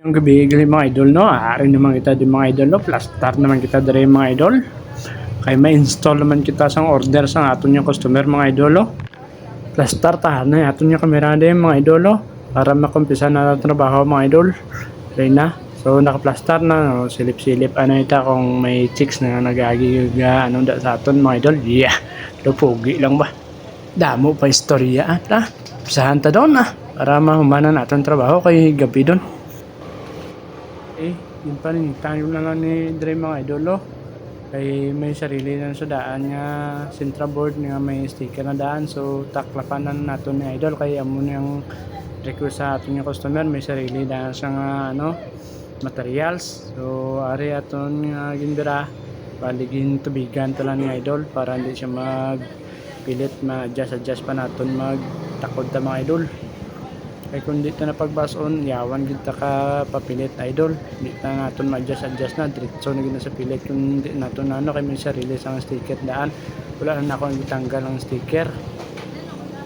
Ang gabi gali mga idol no, aaring naman kita di mga idol no, plus start naman kita dari mga idol. Kay may install naman kita sang order sang aton yung customer mga idol no. Plus start na aton yung kamera din mga idol no, para makumpisa na ang trabaho mga idol. Kaya na, so naka-plaster na no, silip-silip ano ita kung may chicks na nagagiga ano da sa aton mga idol. Yeah, lupugi lang ba. Damo pa istorya ah. Pisahan ta doon para mahumanan natin trabaho kay gabi doon. Yun pa rin, tayo na lang ni Dre mga idolo. Kay may sarili na sa daan nga Sintra board nga may sticker na daan. So taklapan na natin ni idol. Kay amo yung request sa atin yung customer. May sarili daan sa nga materials. So ari aton nga ginbira. Baligin tubigan to lang ni idol. Para hindi siya magpilit ma-adjust pa natin magtakod ta mga idol. Kaya kung dito na pagbason, yawan kita ka papilit idol. Dito na natin ma-adjust na. Diretso na gina sa pilit. Kung di natin kay may sarili sa sticker daan. Wala na ako itanggal ang sticker.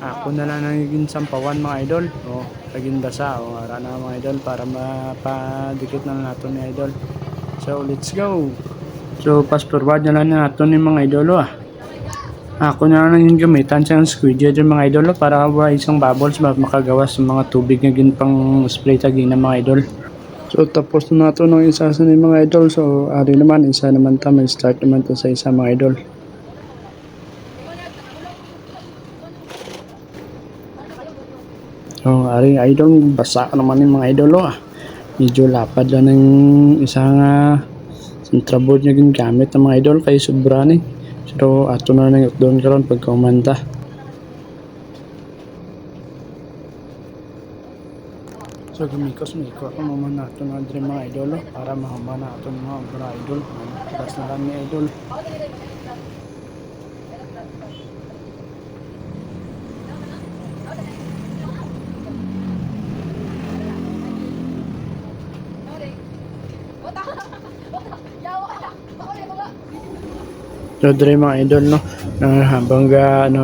Ako na lang naging sampawan mga idol. O, naging basa. O, ara na mga idol para mapadikit na natin ni idol. So, let's go. So, fast forward na lang natin ni mga idolo Ako na lang yung gamitan sa squidger yung mga idol para isang bubbles makagawas sa mga tubig na ginpang spray tagi na mga idol. So tapos na nato ng isa sa mga idol. So ari naman isa naman ta may start naman to sa isa mga idol. So ari idol basa naman yung mga idol Medyo lapad lang ng isa nga Sintra board na gingamit ng mga idol kay sobra ni. So ato na nang doon karon pagka umanta. So gumikos-mikos ako naman nato na dre mga idol para mahamba na ato mga idol. Tapos na lang ni idol. So dre mga idol no, habang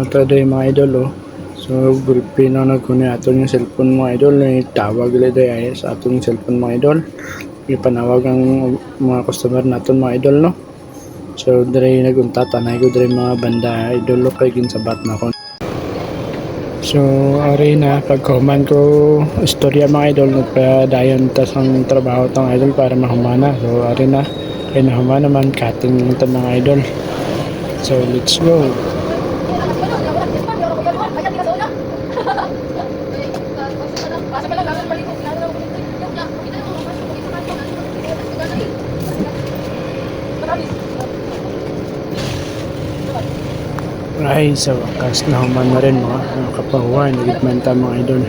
to dre mga idol so gulpi na nagkunin aton yung cellphone mga idol, tawag ulit dre sa aton yung cellphone mga idol. Ipanawag ang mga customer naton mga idol no. So dre nagunta tanay ko dre mga banda idol kay ginsabat na ko. So ari na pagkuman ko istorya mga idol nagpadayon ta sang trabaho tang idol para mahumana. So ari na kay nahumana man cutting ta mga idol. So let's go. Ay, sa wakas nahuman na rin mga kapahuan. Nagitman ta mga idol.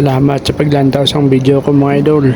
Salamat sa paglantaw sa video ko mga idol.